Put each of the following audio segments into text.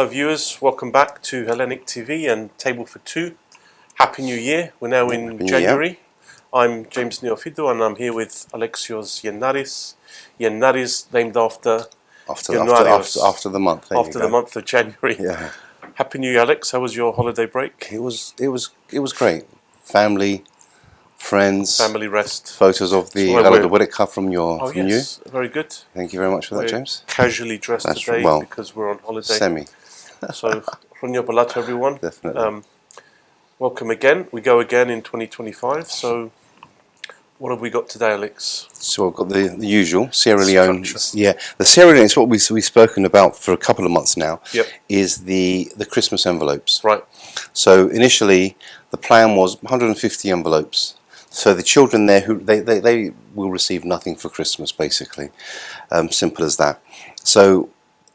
Hello viewers, welcome back to HellenicTV and Table for Two. Happy New Year, we're now in January. I'm James Neophytou and I'm here with Alexios Gennaris. Gennaris named after the month. After the month of January. Yeah. Happy New Year, Alex. How was your holiday break? It was great. Family, friends, family rest. Photos of the Alexios from you. Yes, very good. Thank you very much for that, James. Casually dressed today because we're on holiday. Semi. So, Ronya Balato, everyone. Definitely. Welcome again. We go again in 2025. So, what have we got today, Alex? So I've got the usual Sierra Leone. Yeah, the Sierra Leone is what we've spoken about for a couple of months now. Yep. Is the Christmas envelopes. Right. So initially the plan was 150 envelopes. So the children there they will receive nothing for Christmas, basically. Simple as that. So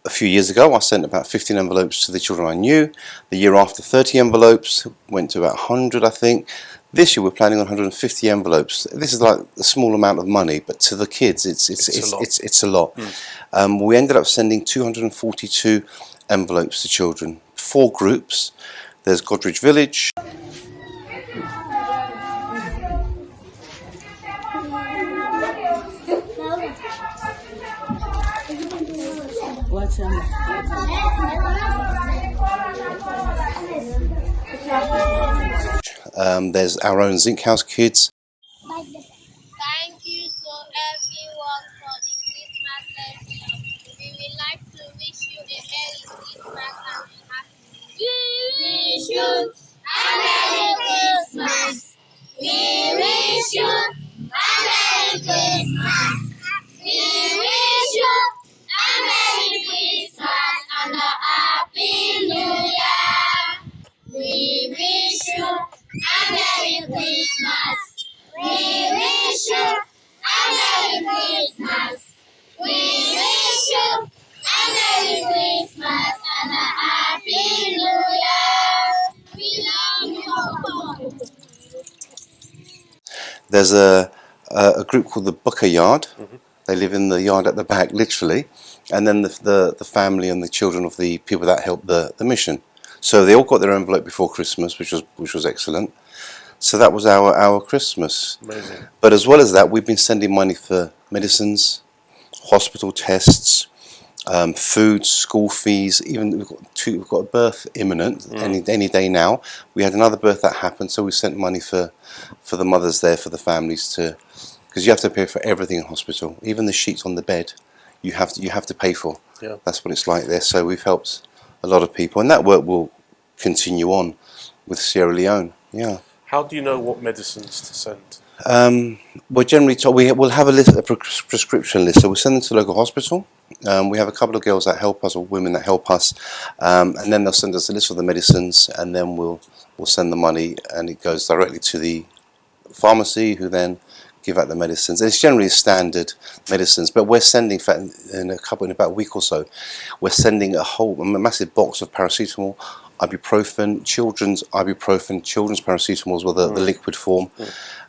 a few years ago I sent about 15 envelopes to the children I knew. The year after 30 envelopes, went to about 100 I think. This year we're planning on 150 envelopes. This is like a small amount of money, but to the kids it's a lot. We ended up sending 242 envelopes to children. 4 groups. There's Godridge Village. There's our own Zinc House kids. Thank you to everyone for the Christmas envelope. We would like to wish you a Merry Christmas and a Happy New Year. We wish you a Merry Christmas. We wish you a Merry Christmas and a Happy New Year. We wish you a Merry Christmas. We wish you a Merry Christmas. We wish you a Merry Christmas and a Happy New Year. We love you. There's a group called the Booker Yard. They live in the yard at the back, literally. And then the family and the children of the people that help the mission. So they all got their envelope before Christmas, which was excellent. So that was our Christmas. Amazing. But as well as that, we've been sending money for medicines, hospital tests, food, school fees. Even we've got a birth imminent any day now. We had another birth that happened, so we sent money for the mothers there, for the families because you have to pay for everything in hospital, even the sheets on the bed. You have to pay for. Yeah. That's what it's like there. So we've helped a lot of people, and that work will continue on with Sierra Leone. Yeah. How do you know what medicines to send? We're generally told we'll have a prescription list, so we'll send them to the local hospital. We have a couple of girls that help us, or women that help us, and then they'll send us a list of the medicines, and then we'll send the money, and it goes directly to the pharmacy, who then give out the medicines. It's generally standard medicines, but we're sending, in about a week or so, we're sending a massive box of paracetamol, ibuprofen, children's paracetamol as well, the liquid form,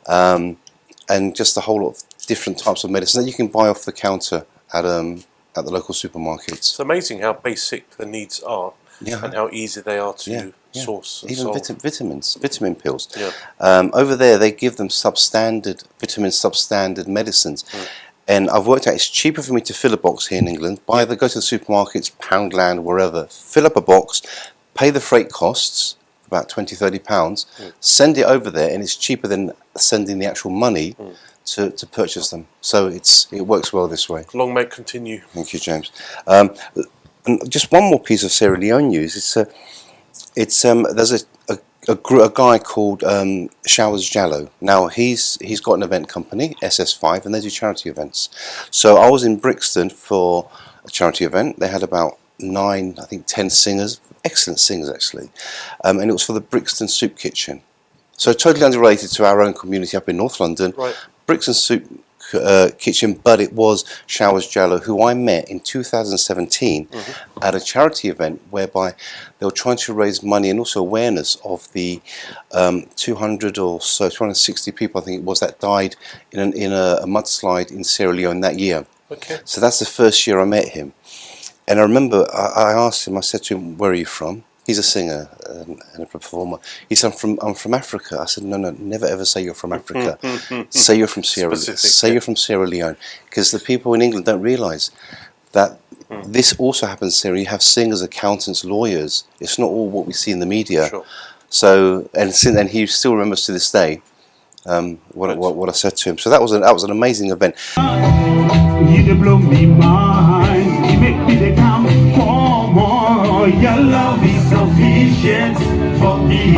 and just a whole lot of different types of medicine that you can buy off the counter at the local supermarkets. It's amazing how basic the needs are, and how easy they are to source. Even vitamin pills. Yeah. Over there they give them substandard medicines. And I've worked out it's cheaper for me to fill a box here in England. Go to the supermarkets, Poundland, wherever, fill up a box, pay the freight costs, about £20–30, send it over there, and it's cheaper than sending the actual money to purchase them. So it works well this way. Long may it continue. Thank you, James. And just one more piece of Sierra Leone news. There's a guy called Showers Jallow. Now he's got an event company, SS5, and they do charity events. So I was in Brixton for a charity event. They had about 10 singers, excellent singers actually, and it was for the Brixton Soup Kitchen. So totally unrelated to our own community up in North London. Right. Brixton Soup Kitchen, but it was Showers Jallow, who I met in 2017 at a charity event whereby they were trying to raise money and also awareness of the 260 people, I think it was, that died in a mudslide in Sierra Leone that year. Okay. So that's the first year I met him. And I remember I asked him, I said to him, where are you from? He's a singer and a performer. He said, I'm from Africa. I said, no, never ever say you're from Africa. Say you're from Sierra Leone. Say you're from Sierra Leone. Because the people in England don't realise that this also happens in Sierra. You have singers, accountants, lawyers. It's not all what we see in the media. Sure. So, and he still remembers to this day what I said to him. So that was an amazing event. You blow me mind, you make me the come for more. Your love is sufficient for me.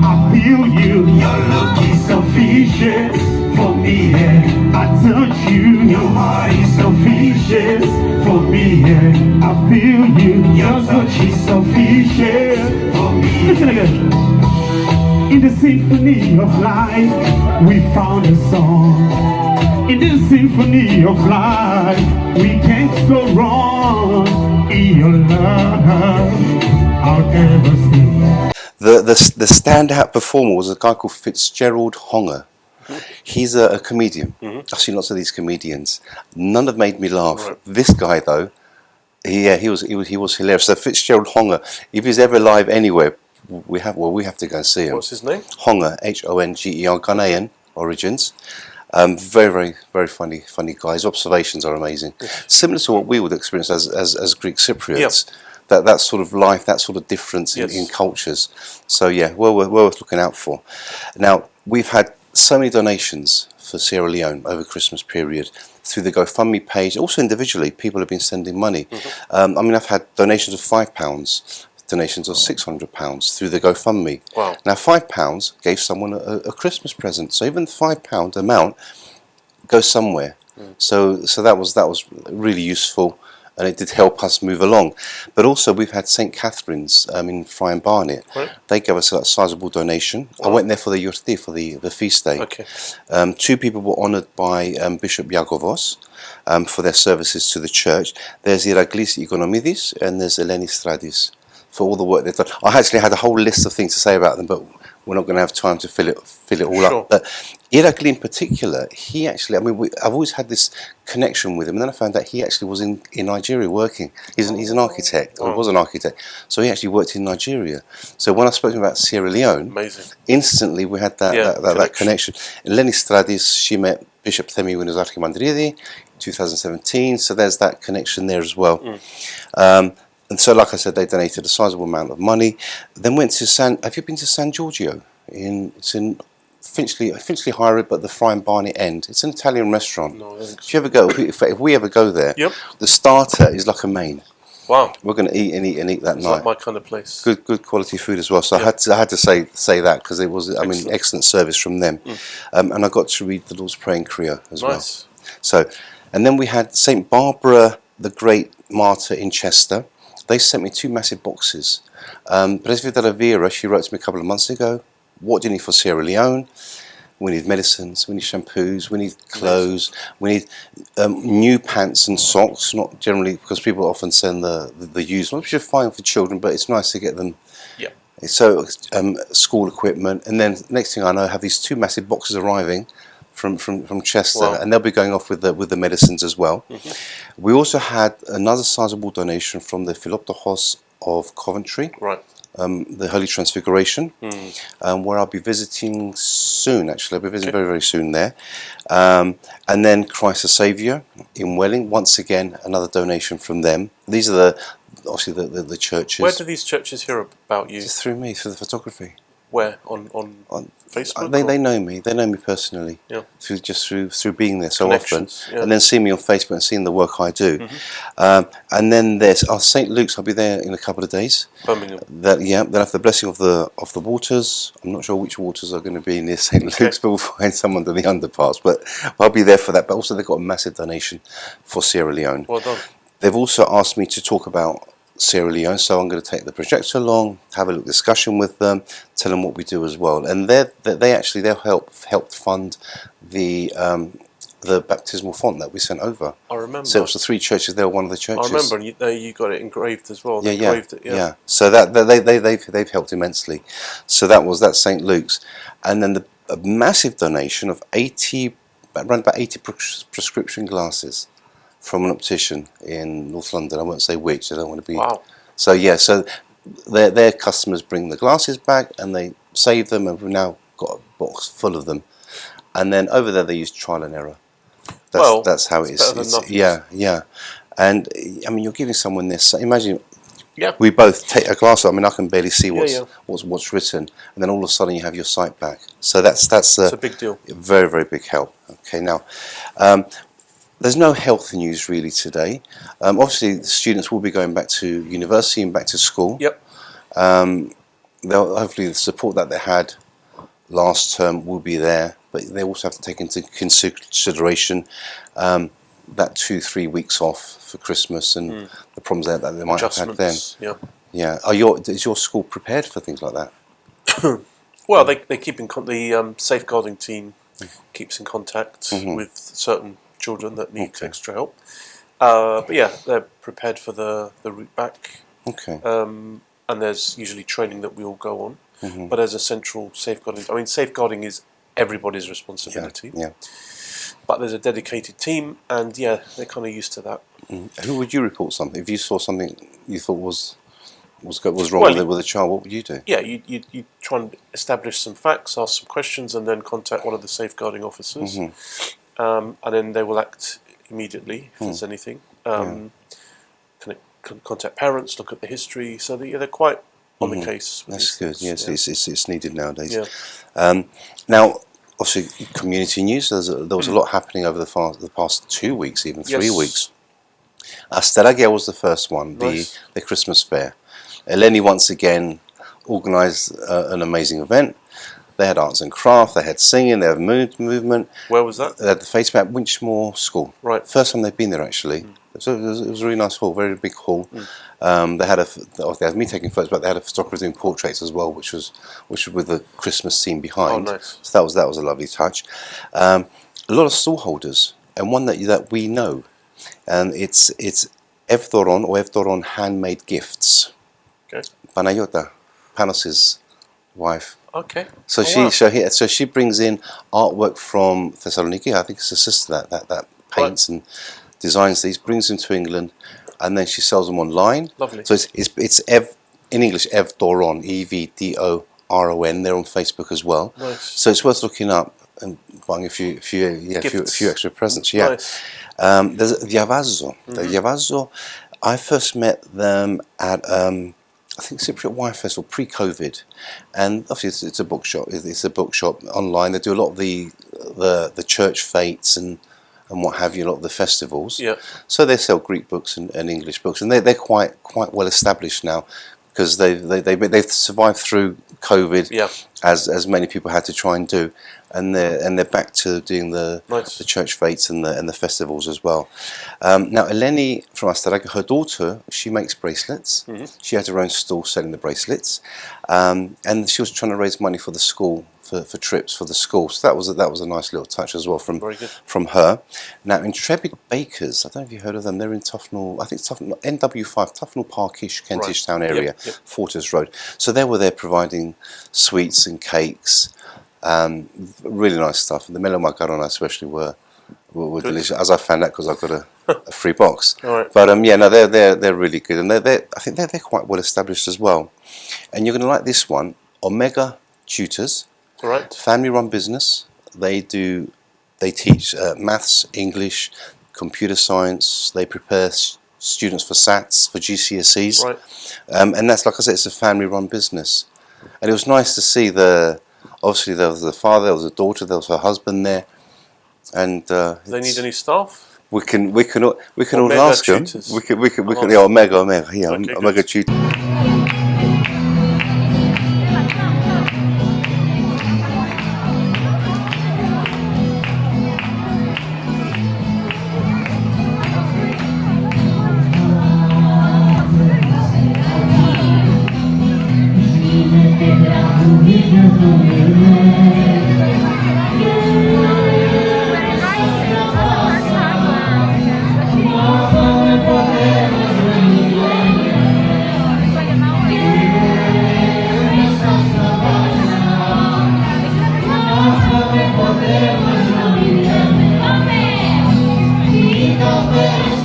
I feel you. Your love is sufficient for me. I touch you. Your heart is sufficient for me. I feel you. Your touch is sufficient for me. Listen again. In the symphony of life, we found a song. In the symphony of life, we can't go wrong. In your love, I'll ever sing. The standout performer was a guy called Fitzgerald Honger. He's a comedian. I've seen lots of these comedians. None have made me laugh. Right. This guy though, he was hilarious. So Fitzgerald Honger, if he's ever live anywhere, we have to go and see him. What's his name? Honger, Honger, Ghanaian origins. Very funny guy. His observations are amazing. Similar to what we would experience as Greek Cypriots. That sort of life, that sort of difference in cultures. So yeah, well worth looking out for. Now, we've had so many donations for Sierra Leone over Christmas period through the GoFundMe page. Also individually, people have been sending money. I mean, I've had donations of £5, donations of £600 through the GoFundMe. Wow. Now, £5 gave someone a Christmas present. So even the £5 amount goes somewhere. So that was really useful, and it did help us move along. But also we've had St Catherine's in Fry and Barnet. Right. They gave us a sizable donation. Wow. I went there for the Yurti, for the feast day. Okay. 2 people were honoured by Bishop Iagovos for their services to the church. There's Iraklis Ikonomidis and there's Hellenictradis for all the work they've done. I actually had a whole list of things to say about them, but we're not going to have time to fill it all Sure. up. But Irakli in particular, he actually, I've always had this connection with him, and then I found out he actually was in Nigeria working. He's an architect, or was an architect, so he actually worked in Nigeria. So when I spoke to him about Sierra Leone, Amazing. instantly we had that connection. And Hellenictradis, she met Bishop Themi when he was Archimandridi in 2017, so there's that connection there as well. And so, like I said, they donated a sizable amount of money. Then went to have you been to San Giorgio? It's in Finchley High Road, but the Fry and Barnet end. It's an Italian restaurant. No, if you ever go, if we ever go there, the starter is like a main. Wow. We're going to eat that It's night. like my kind of place. Good quality food as well. So I had to say that, because it was, excellent service from them. And I got to read the Lord's Prayer in Kriya as well. So, and then we had St Barbara the Great Martyr in Chester. They sent me 2 massive boxes. Presbyter della Vera, she wrote to me a couple of months ago, what do you need for Sierra Leone? We need medicines, we need shampoos, we need clothes, we need new pants and socks, not generally, because people often send the used ones, which are fine for children, but it's nice to get them. Yeah. So school equipment, and then next thing I know, I have these 2 massive boxes arriving from Chester. Wow. And they'll be going off with the medicines as well. We also had another sizable donation from the Philoptochos of Coventry. Right. The Holy Transfiguration, where I'll be visiting soon. Actually, I'll be visiting very soon there. And then Christ the Saviour in Welling. Once again, another donation from them. These are obviously the churches. Where do these churches hear about you? Just through me, through the photography. Where on Facebook? They know me. They know me personally. Yeah. Through being there so often, and then seeing me on Facebook and seeing the work I do. And then there's St Luke's. I'll be there in a couple of days. Birmingham. Then I have the blessing of the waters. I'm not sure which waters are going to be near St Luke's, but we'll find some under the underpass. But I'll be there for that. But also they've got a massive donation for Sierra Leone. Well done. They've also asked me to talk about Sierra Leone, so I'm going to take the projector along, have a little discussion with them, tell them what we do as well, and they'll help fund the baptismal font that we sent over. I remember. So it was the 3 churches. They were one of the churches. I remember you got it engraved as well. Yeah. So they've helped immensely. So that's St Luke's, and then a massive donation of around about 80 prescription glasses from an optician in North London. I won't say which. I don't want to be. Wow. So yeah, so their customers bring the glasses back and they save them, and we've now got a box full of them. And then over there they use trial and error. That's how it is. Better than nothing. Yeah. And I mean, you're giving someone this. Imagine. Yeah. We both take a glass. I mean, I can barely see what's Yeah. written, and then all of a sudden you have your sight back. So that's a big deal. Very, very big help. Okay, now there's no health news really today. Obviously, the students will be going back to university and back to school. Yep. They'll hopefully the support that they had last term will be there, but they also have to take into consideration that 2-3 weeks off for Christmas and the problems that they might have had then. Yeah. Is your school prepared for things like that? Well, they keep in the safeguarding team keeps in contact with certain children that need extra help. But yeah, they're prepared for the route back. Okay. And there's usually training that we all go on. But there's a central safeguarding. I mean, safeguarding is everybody's responsibility. Yeah. But there's a dedicated team, and yeah, they're kind of used to that. Who would you report something if you saw something you thought was wrong with a child? What would you do? Yeah, you try and establish some facts, ask some questions, and then contact one of the safeguarding officers, and then they will act immediately if there's anything. Contact parents, look at the history, so they're quite on the case. That's good. Yes, it's needed nowadays. Yeah. Now, obviously, community news. There was a lot happening over the past 2 weeks, even 3 weeks. Asteragia was the first one, Nice. the Christmas fair. Eleni once again organised an amazing event. They had arts and craft, they had singing, they had movement. Where was that? They had the face map, Winchmore School. Right. First time they've been there actually. It was a really nice hall, very big hall. They had me taking photos, but they had a photographer doing portraits as well, which was with the Christmas scene behind. Oh, nice. So that was a lovely touch. A lot of stallholders, and one that we know, and it's Evdoron handmade gifts. Okay. Panayota, Panos's wife. Okay. So she brings in artwork from Thessaloniki. I think it's her sister that paints and designs these, brings them to England, and then she sells them online. Lovely. So it's in English, Evdoron, Evdoron. They're on Facebook as well. Nice. So it's worth looking up and buying a few extra presents. Yeah. Nice. There's Diavazo. The Diavazo, I first met them at I think Cypriot Wine Festival pre-COVID, and obviously it's a bookshop. It's a bookshop online. They do a lot of the church fates and what have you, a lot of the festivals. Yeah. So they sell Greek books and English books, and they're quite well established now because they've survived through COVID, as many people had to try and do, and they're back to doing the church fates and the festivals as well. Now Eleni from Asteragia, her daughter, she makes bracelets. She had her own stall selling the bracelets, and she was trying to raise money for the school. For trips for the school, so that was a nice little touch as well from her. Now Intrepid Bakers, I don't know if you heard of them. They're in Tufnell, I think it's Tufnell, NW5, Tufnell Parkish, Kentish Town area, Forters Road. So they were there providing sweets and cakes, really nice stuff. And the melon macarona especially were delicious, as I found out because I got a free box. Right. But they're really good, and I think they're quite well established as well. And you're going to like this one, Omega Tutors. Right. Family-run business. They teach maths, English, computer science. They prepare students for SATs, for GCSEs. Right. And that's, like I said, it's a family-run business. And it was nice to see obviously there was the father, there was a daughter, there was her husband there. And Do they need any staff? we can all ask them. We can Omega, yeah, Okay, Omega Tutors. Amen.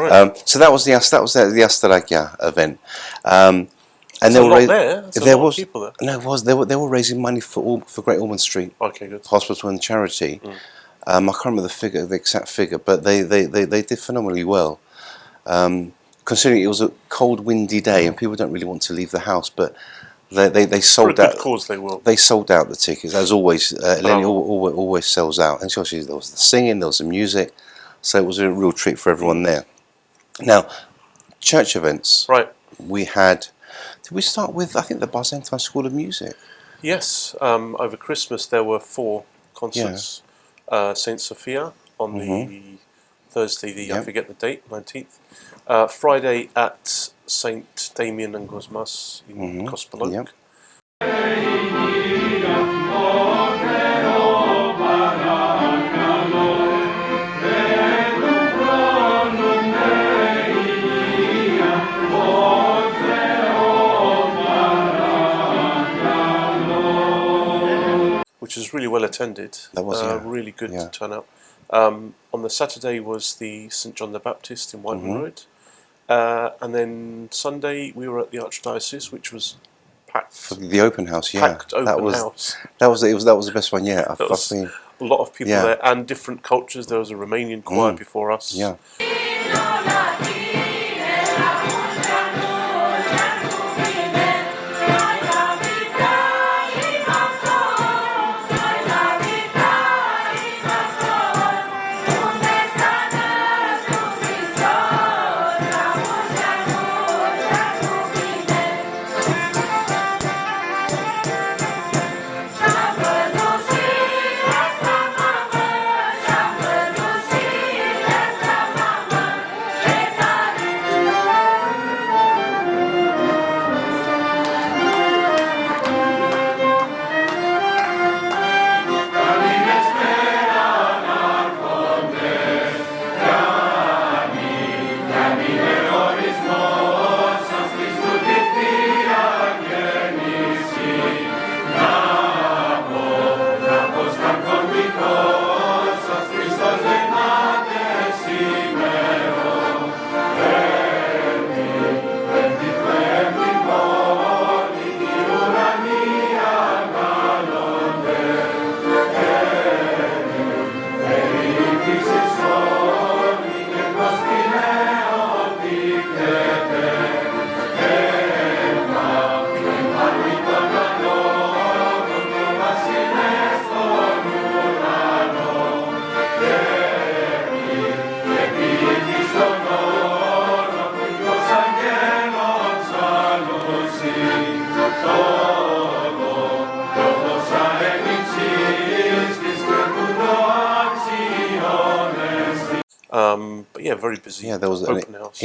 Right. So that was the Astalagia event. And There's a lot there. There's a lot of people there. No, it was they were raising money for Great Ormond Street Okay, good. Hospital and charity. I can't remember the exact figure, but they did phenomenally well. Considering it was a cold, windy day and people don't really want to leave the house, but they sold For a good out. cause, they will. They sold out the tickets as always. Lenny always sells out, and especially there was the singing, there was the music, so it was a real treat for everyone there. Now, church events. Right. We had. Did we start with? I think the Byzantine School of Music. Yes. Over Christmas there were 4 concerts. Saint Sophia on the Thursday. I forget the date. 19th. Friday at Saint Damien and Cosmas in Cospelok. Yep. Which is really well attended. That was really good turnout. On the Saturday was the St John the Baptist in Whiteman Road, and then Sunday we were at the Archdiocese, which was packed. For the open house, Packed open house. That was the best one yet. I've seen a lot of people there and different cultures. There was a Romanian choir before us. Yeah. But yeah, very busy. Yeah, there was open house.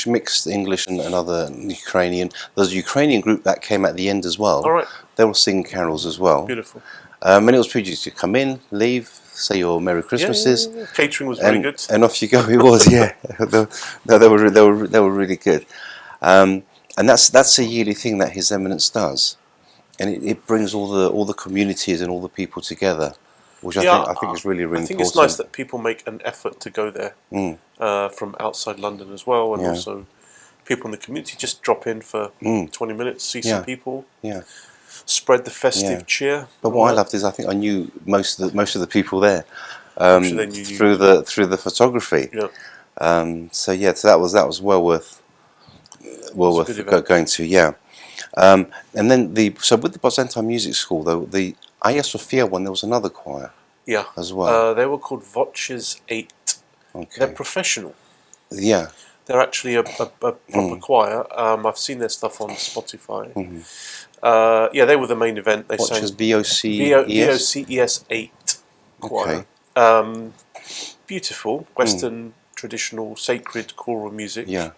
mixed English and another Ukrainian. There's a Ukrainian group that came at the end as well. All right. They were singing carols as well. Beautiful. And it was pretty easy to come in, leave, say your Merry Christmases. Yeah. Catering was very good. And off you go. It was, yeah. They were really good. And that's a yearly thing that His Eminence does, and it brings all the communities and all the people together, which I think is really important. I think it's nice that people make an effort to go there from outside London as well, and also people in the community just drop in for 20 minutes, see some people, spread the festive cheer. But what I loved is I think I knew most of the people there through the photography. Yeah. So that was well worth going to. Yeah. And then with the Byzantine Music School though, the Hagia Sophia one, there was another choir. Yeah. As well. They were called Voces 8. Okay. They're professional. Yeah. They're actually a proper choir. I've seen their stuff on Spotify. They were the main event. They sang VOCES 8 choir. Okay. Beautiful Western traditional sacred choral music. Yeah.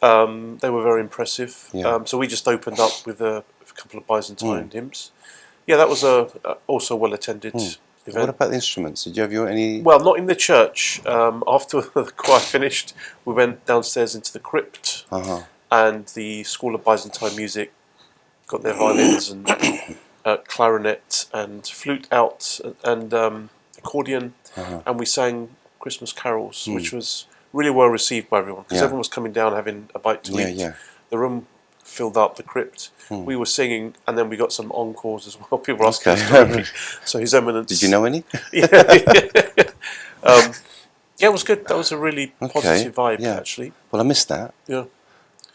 They were very impressive. Yeah. So we just opened up with a couple of Byzantine hymns. Yeah, that was also well attended event. What about the instruments? Did you have any? Well, not in the church. After the choir finished, we went downstairs into the crypt, and the School of Byzantine Music got their violins and clarinet and flute out and accordion, and we sang Christmas carols, which was really well received by everyone because Yeah. everyone was coming down having a bite to Yeah, eat. yeah. The room filled up, the crypt. We were singing, and then we got some encores as well. People were asking us to repeat. So His Eminence. Did you know any? Yeah, it was good. That was a really positive vibe, yeah. actually. Well, I missed that Yeah.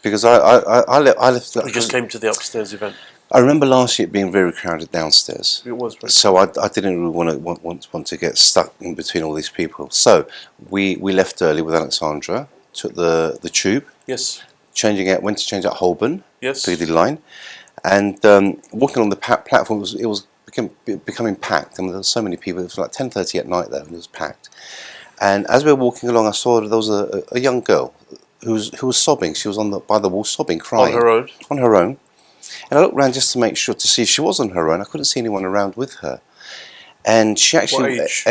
because I left. We just came to the upstairs event. I remember last year it being very crowded downstairs. It was very So I didn't really want to get stuck in between all these people. So we left early with Alexandra, took the tube, Yes. went to change at Holborn, Yes. Piccadilly line, and walking on the platform it was becoming packed. I mean, there were so many people. It was like 10:30 at night though, and it was packed. And as we were walking along, I saw there was a young girl who was sobbing. She was by the wall sobbing, crying On her own. on her own. And I looked around just to make sure to see if she was on her own. I couldn't see anyone around with her. And she actually, What age?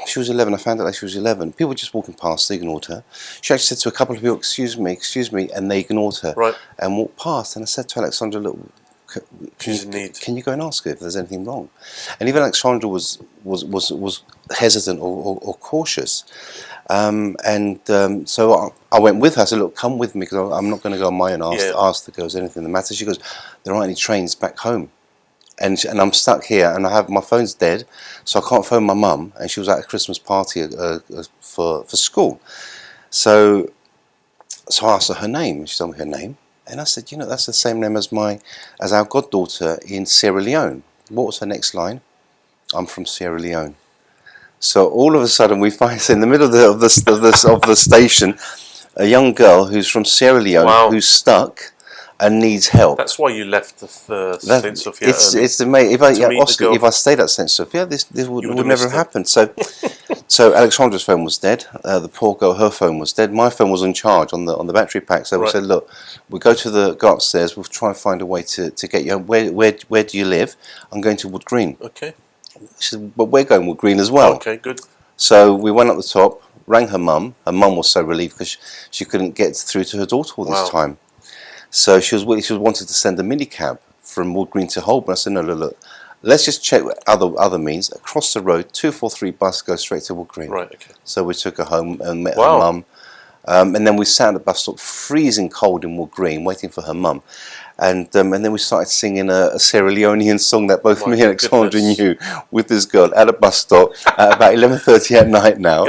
she was 11. I found out that she was 11. People were just walking past, they ignored her. She actually said to a couple of people, excuse me, and they ignored her. Right. And walked past. And I said to Alexandra, look, She's in need. can you go and ask her if there's anything wrong? And even Alexandra was hesitant or cautious. So I went with her. I said, look, come with me because I'm not going to go on my own. Ask the girls anything that matters. She goes, there aren't any trains back home. And I'm stuck here and my phone's dead, so I can't phone my mum. And she was at a Christmas party for school. So I asked her name. She told me her name. And I said, that's the same name as our goddaughter in Sierra Leone. What was her next line? I'm from Sierra Leone. So all of a sudden we find in the middle of the station a young girl who's from Sierra Leone who's stuck and needs help. That's why you left the Saint Sophia. It's amazing. If I stayed at Saint Sophia, this would never have happened. So Alexandra's phone was dead. The poor girl, her phone was dead. My phone was on charge on the battery pack. So we said, look, we'll go upstairs. We'll try and find a way to get you home. Where do you live? I'm going to Wood Green. Okay. She said, but we're going Wood Green as well. Okay, good. So we went up the top, rang her mum. Her mum was so relieved because she couldn't get through to her daughter all this time. So she was wanted to send a minicab from Wood Green to Holborn. I said, no, look, let's just check other means. Across the road, 243 bus goes straight to Wood Green. Right, okay. So we took her home and met her mum. And then we sat at the bus stop, freezing cold in Wood Green, waiting for her mum. And then we started singing a Sierra Leonean song that both me and Alexandra knew with this girl at a bus stop at about 11:30 at night now.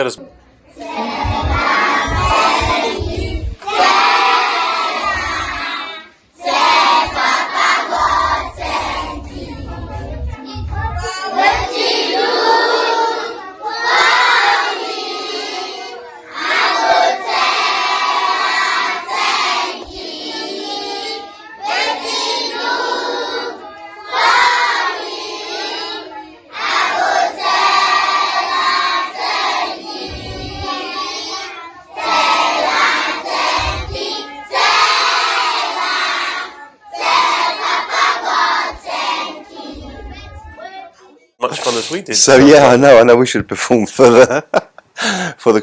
Much fun as we did. So I know we should perform for the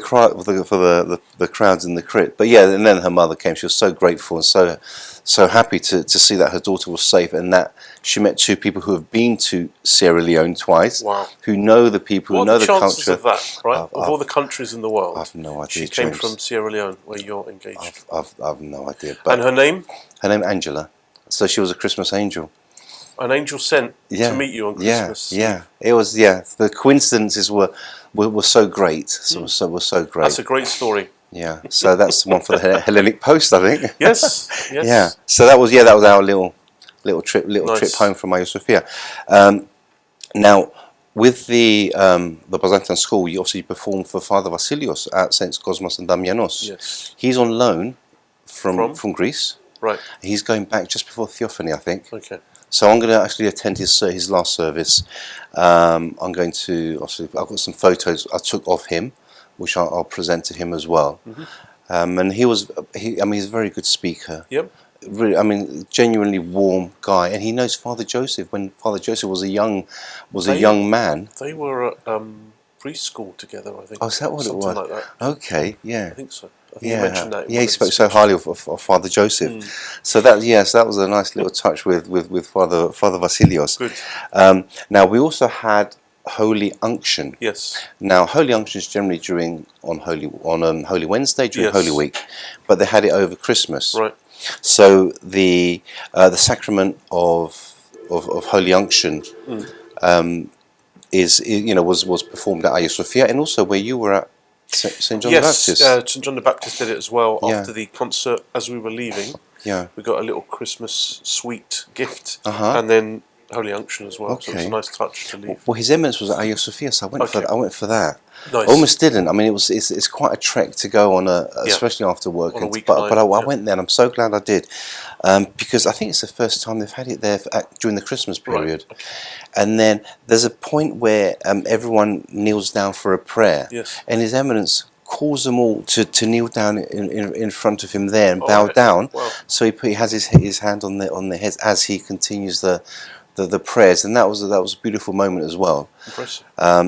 crowds in the crypt. But and then her mother came. She was so grateful and so happy to see that her daughter was safe and that she met two people who have been to Sierra Leone twice, who know the people, who know the culture. What are the chances of that, right? Of all the countries in the world, I've no idea. She came from Sierra Leone, where you're engaged. I've no idea. But and her name? Her name Angela. So she was a Christmas angel. An angel sent to meet you on Christmas. It was. The coincidences were so great. So were so great. That's a great story. Yeah. So that's one for the Hellenic Post, I think. Yes. Yeah. So that was our little trip home from Hagia Sophia. Now, with the Byzantine school, you obviously performed for Father Vasilios at Saints Cosmas and Damianos. Yes. He's on loan from Greece. Right. He's going back just before Theophany, I think. Okay. So I'm going to actually attend his last service. I'm going to I've got some photos I took of him, which I'll present to him as well. And he's a very good speaker. Yep. Really, genuinely warm guy, and he knows Father Joseph when Father Joseph was a young man. They were at preschool together, I think. Oh, is that what it was? Something like that. Okay, yeah. I think so. I think you mentioned that. He spoke so highly of Father Joseph. So that was a nice little touch with Father Vasilios. Good. Now we also had Holy Unction. Yes. Now, Holy Unction is generally on Holy Wednesday during Yes. Holy Week, but they had it over Christmas. Right. So the sacrament of Holy Unction was performed at Hagia Sophia, and also where you were at St. John the Baptist. Yes, St. John the Baptist did it as well. Yeah. After the concert, as we were leaving, Yeah. we got a little Christmas sweet gift, Uh-huh. and then Holy Unction as well. So it was Okay. a nice touch to leave. Well, His Eminence was at Hagia Sophia, so I went Okay. for that. Nice. I almost didn't. I mean, it's quite a trek to go on, especially after work. On a But I weeknight, went there, and I'm so glad I did, because I think it's the first time they've had it there during the Christmas period. Right. Okay. And then there's a point where everyone kneels down for a prayer, Yes. and His Eminence calls them all to kneel down in front of him there and All bow right. down. Wow. So he has his hand on their heads as he continues the prayers, and that was a beautiful moment as well. Impressive.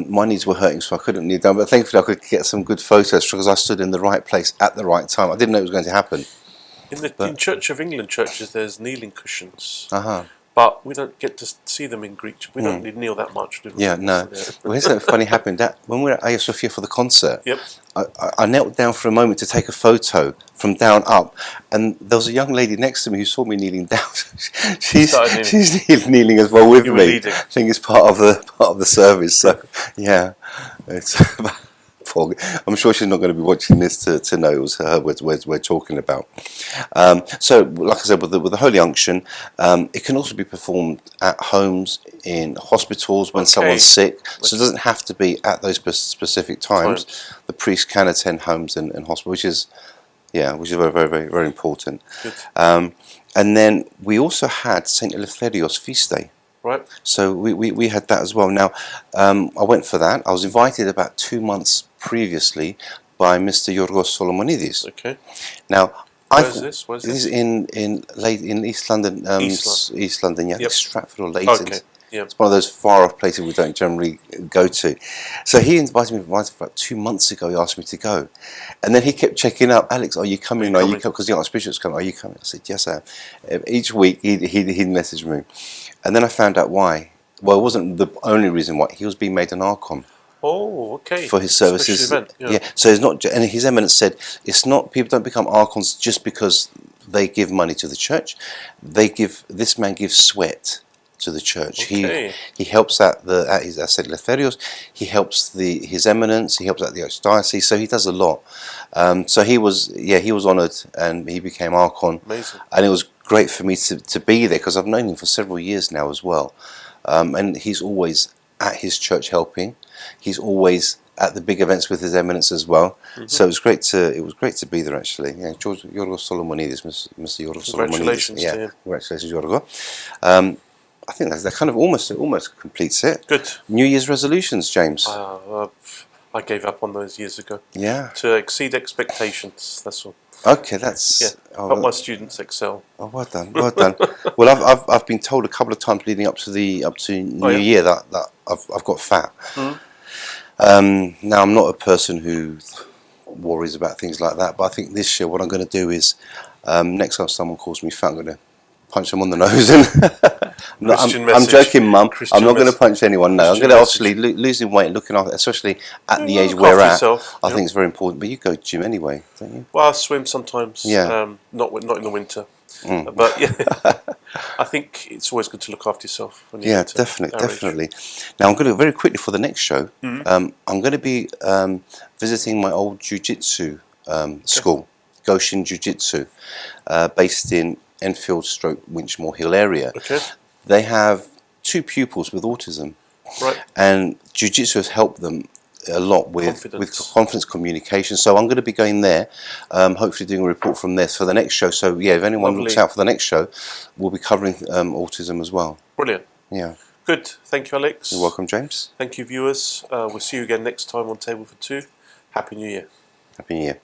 My knees were hurting, so I couldn't kneel down, but thankfully I could get some good photos because I stood in the right place at the right time. I didn't know it was going to happen. In Church of England churches, there's kneeling cushions, Uh-huh. but we don't get to see them in Greek. We don't kneel that much, do we? Yeah, no. Well, here's something funny happened. When we were at Hagia Sophia for the concert, Yep. I knelt down for a moment to take a photo from down up, and there was a young lady next to me who saw me kneeling down. she's kneeling as well with You were me. leading. I think it's part of the service. So yeah, it's. I'm sure she's not going to be watching this to know it was her we're talking about. So, like I said, with the Holy Unction, it can also be performed at homes, in hospitals when someone's sick. So it doesn't have to be at those specific times. The priest can attend homes and hospitals, which is very, very, very, very important. Good. And then we also had St. Alexios feast day. Right. So we had that as well. Now, I went for that. I was invited about 2 months previously by Mr. Yorgos Solomonidis. Okay. Now, Where's this? This is in East London. East London, yeah. Yep. Stratford or Leighton. Okay. Yeah. It's one of those far off places we don't generally go to. So he invited me about 2 months ago. He asked me to go, and then he kept checking up. Alex, are you coming? Are you coming? Because the Archbishop's coming. Are you coming? I said, yes, I am. Each week he'd message me, and then I found out why. Well, it wasn't the only reason why. He was being made an Archon. Oh, okay. For his services. Event, yeah. So it's not. And His Eminence said it's not. People don't become Archons just because they give money to the church. This man gives sweat to the church. Okay. He helps at St. Eleftherios. He helps His Eminence. He helps at the Archdiocese. So he does a lot. So he was honoured and he became Archon. Amazing. And it was great for me to be there because I've known him for several years now as well. And he's always at his church helping. He's always at the big events with His Eminence as well. So it was great to be there actually. Yeah, Yorgos Solomonidis, Mr. Yorgos Solomonidis. Congratulations to him. Congratulations, Yorgos. I think that kind of almost completes it. Good. New Year's resolutions, James. I gave up on those years ago. Yeah. To exceed expectations. That's all. Okay, that's. Yeah. Help my students excel. Oh, well done, well done. Well, I've been told a couple of times leading up to New Year that I've got fat. Now I'm not a person who worries about things like that, but I think this year what I'm going to do is next time someone calls me fat, I'm going to punch them on the nose. And I'm joking, Mum. I'm not going to punch anyone. No, I'm going to obviously losing weight, looking after, especially at the age we're at. I think it's very important. But you go to gym anyway, don't you? Well, I swim sometimes. Yeah. Not in the winter. But yeah, I think it's always good to look after yourself. When you get to definitely. Now I'm going to very quickly for the next show. I'm going to be visiting my old jiu-jitsu school, Goshen Jiu-Jitsu, based in Enfield/Winchmore Hill area. Okay. They have 2 pupils with autism, Right. and jiu-jitsu has helped them a lot with confidence communication. So I'm going to be going there, hopefully doing a report from there for the next show. So yeah, if anyone looks out for the next show, we'll be covering autism as well. Brilliant. Yeah. Good. Thank you, Alex. You're welcome, James. Thank you, viewers. We'll see you again next time on Table for Two. Happy New Year. Happy New Year.